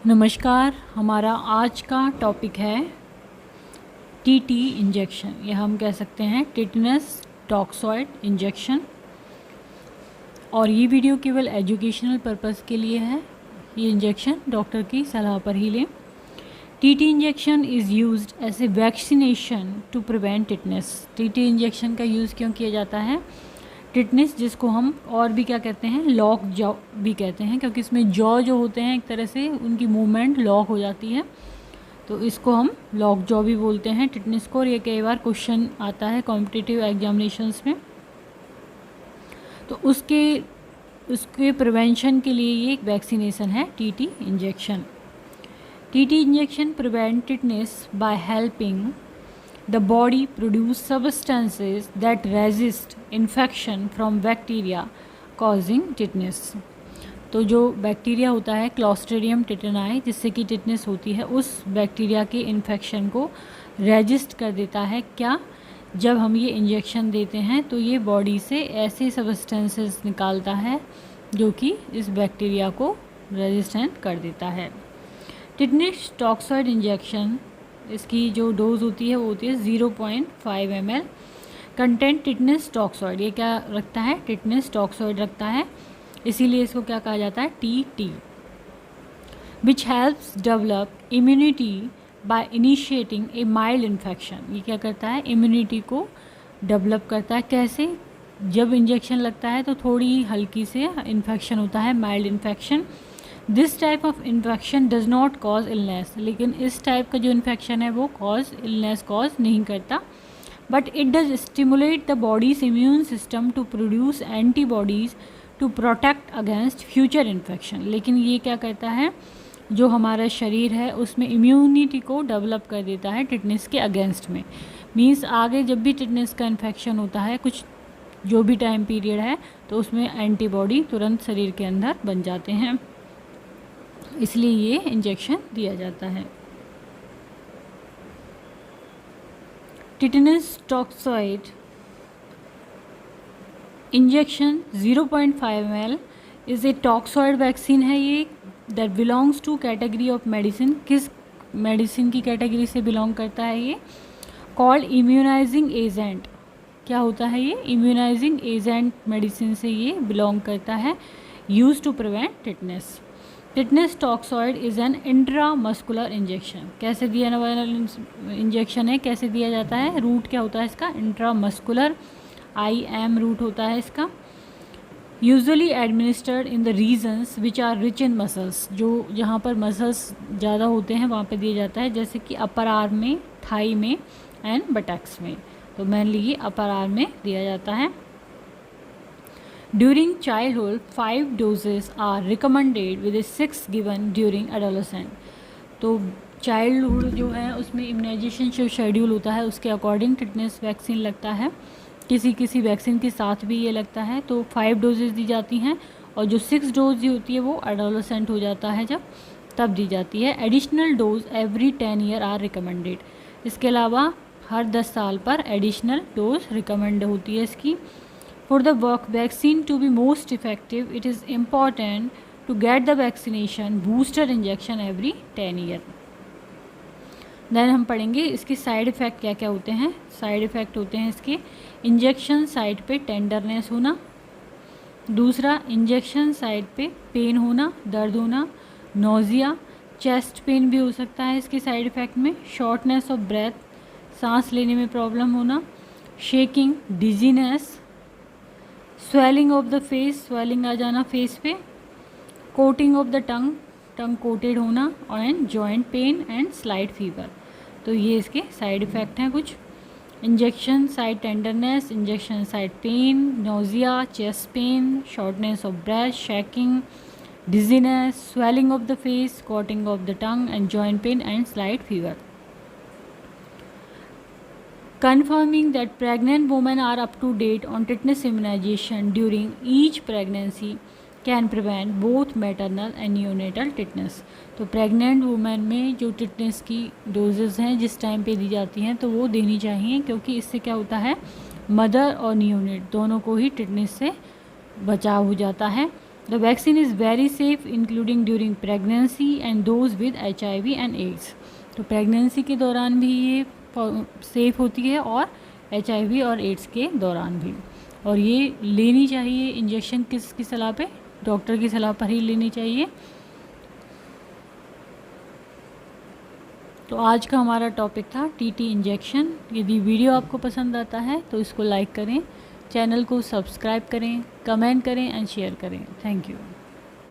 नमस्कार। हमारा आज का टॉपिक है टीटी इंजेक्शन, या हम कह सकते हैं टिटनस टॉक्सॉइड इंजेक्शन। और ये वीडियो केवल एजुकेशनल पर्पस के लिए है। ये इंजेक्शन डॉक्टर की सलाह पर ही लें। TT injection is used as a vaccination to prevent tetanus. TT injection का यूज़ क्यों किया जाता है? टिटनस, जिसको हम और भी क्या कहते हैं, लॉक जॉ भी कहते हैं, क्योंकि इसमें जॉ जो होते हैं एक तरह से उनकी मूवमेंट लॉक हो जाती है, तो इसको हम लॉक जॉ भी बोलते हैं टिटनस को। और ये कई बार क्वेश्चन आता है कॉम्पिटिटिव एग्जामिनेशंस में, तो उसके प्रिवेंशन के लिए ये एक वैक्सीनेशन है TT injection. TT injection prevent tetanus by helping the body produce substances that resist infection from bacteria causing tetanus। तो जो बैक्टीरिया होता है क्लॉस्ट्रीडियम टिटेनाई, जिससे कि टिटनस होती है, उस बैक्टीरिया के इन्फेक्शन को रेजिस्ट कर देता है। क्या? जब हम ये इंजेक्शन देते हैं तो ये बॉडी से ऐसे सब्सटेंसेस निकालता है जो कि इस बैक्टीरिया को रेजिस्टेंट कर देता है। टिटनस टॉक्सॉइड इंजेक्शन, इसकी जो डोज होती है वो होती है 0.5 ml। कंटेंट टिटनस टॉक्सॉइड, ये क्या रखता है? टिटनस टॉक्सॉइड रखता है, इसीलिए इसको क्या कहा जाता है? TT. Which helps develop immunity bye initiating A mild infection. ये क्या करता है? इम्यूनिटी को डेवलप करता है। कैसे? जब इंजेक्शन लगता है तो थोड़ी हल्की से इन्फेक्शन होता है, mild infection. This type of infection does not cause illness. लेकिन इस टाइप का जो इन्फेक्शन है वो इलनेस कॉज नहीं करता, but it does stimulate the body's immune system to produce antibodies to protect against future infection. लेकिन ये क्या करता है, जो हमारा शरीर है उसमें इम्यूनिटी को डेवलप कर देता है टिटनस के अगेंस्ट में। मीन्स आगे जब भी टिटनस का इन्फेक्शन होता है, कुछ जो भी टाइम पीरियड है, तो उसमें एंटीबॉडी तुरंत शरीर के अंदर बन जाते हैं, इसलिए ये इंजेक्शन दिया जाता है। Tetanus toxoid injection 0.5 ml is a toxoid vaccine है ये, that belongs to category of medicine. किस मेडिसिन की कैटेगरी से बिलोंग करता है ये? Called immunising agent. क्या होता है ये? इम्यूनाइजिंग एजेंट मेडिसिन से ये बिलोंग करता है, use to prevent tetanus. Tetanus toxoid is an intramuscular injection. कैसे दिया वाला इंजेक्शन है? कैसे दिया जाता है? रूट क्या होता है इसका? इंट्रामस्कुलर, IM रूट होता है इसका। Usually administered in the regions which are rich in muscles. जो जहाँ पर मसल्स ज़्यादा होते हैं वहाँ पे दिया जाता है, जैसे कि अपर आर्म में, थाई में एंड बटैक्स में। तो मेनली ये अपर आर्म में दिया जाता है। During childhood, 5 doses are recommended with a 6 given during adolescent। तो चाइल्डहुड जो है उसमें इम्यूनाइजेशन जो शेड्यूल होता है उसके अकॉर्डिंग टिटनस वैक्सीन लगता है। किसी वैक्सीन के साथ भी ये लगता है। तो 5 डोजेज़ दी जाती हैं, और जो 6 डोज दी होती है वो एडोलेसेंट हो जाता है जब, तब दी जाती है। Additional dose every 10 year are recommended. इसके अलावा हर 10 साल पर एडिशनल डोज रिकमेंड होती है इसकी। For the vaccine to be most effective, it is important to get the vaccination booster injection every 10 year। Then हम पढ़ेंगे इसके साइड इफ़ेक्ट क्या क्या होते हैं। साइड इफ़ेक्ट होते हैं इसके, इंजेक्शन साइट पे टेंडरनेस होना। दूसरा, इंजेक्शन साइट पे पेन होना, दर्द होना, नोज़िया, चेस्ट पेन भी हो सकता है इसके साइड इफ़ेक्ट में। शॉर्टनेस ऑफ ब्रेथ, सांस लेने में प्रॉब्लम होना। Shaking, dizziness, swelling of the face, swelling आ जाना फेस पे। Coating of the tongue coated होना, और and joint pain and slight fever. तो ये इसके साइड इफ़ेक्ट हैं कुछ। Injection site tenderness, injection site pain, nausea, chest pain, shortness of breath, shaking, dizziness, swelling of the face, coating of the tongue and joint pain and slight fever. Confirming that pregnant women are up to date on tetanus immunization during each pregnancy can prevent both maternal and neonatal tetanus। तो pregnant women में जो tetanus की doses हैं जिस time पे दी जाती हैं तो वो देनी चाहिए, क्योंकि इससे क्या होता है, मदर और नियोनेट दोनों को ही टिटनस से बचाव हो जाता है। The vaccine is very safe including during pregnancy and those with HIV and AIDS. तो प्रेगनेंसी के दौरान भी ये सेफ़ होती है और HIV और एड्स के दौरान भी। और ये लेनी चाहिए इंजेक्शन किसकी सलाह पे? डॉक्टर की सलाह पर ही लेनी चाहिए। तो आज का हमारा टॉपिक था TT इंजेक्शन। यदि वीडियो आपको पसंद आता है तो इसको लाइक करें, चैनल को सब्सक्राइब करें, कमेंट करें एंड शेयर करें। Thank you.